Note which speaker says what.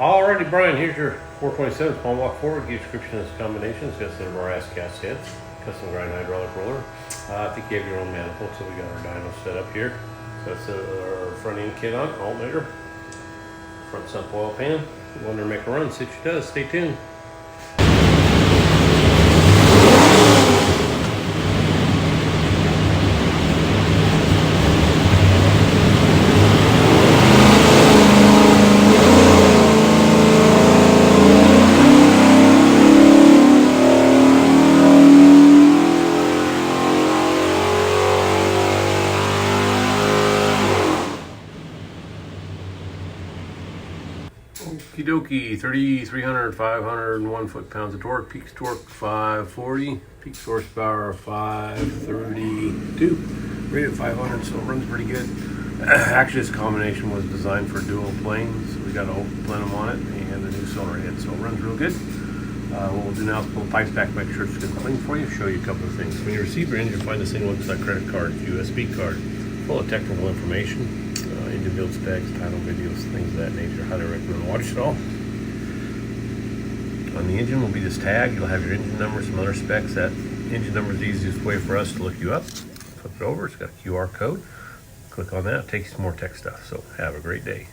Speaker 1: Alrighty, Brian, here's your 427 small block Ford. Give description of this combination. It's got a set of our As Cast heads, custom grind hydraulic roller. I think you have your own manifold, so we got our dyno set up here. So that's our front end kit on, alternator, front sump oil pan. Wonder make a run, see what she does. Stay tuned. Okie dokie, 3,300, 501 foot-pounds of torque, peak torque 540, peak horsepower 532, rated 500, so it runs pretty good. Actually, this combination was designed for dual planes. We got a whole plenum on it and a new cylinder head, so it runs real good. What we'll do now is pull the pipes back, make sure it's good and clean for you, show you a couple of things. When you receive your engine, find this thing looks like credit card, USB card, full of technical information. Engine build specs, title videos, things of that nature. Highly recommend watch it all. On the engine will be this tag. You'll have your engine number, some other specs. That engine number is the easiest way for us to look you up. Flip it over, it's got a QR code. Click on that, it takes you some more tech stuff. So have a great day.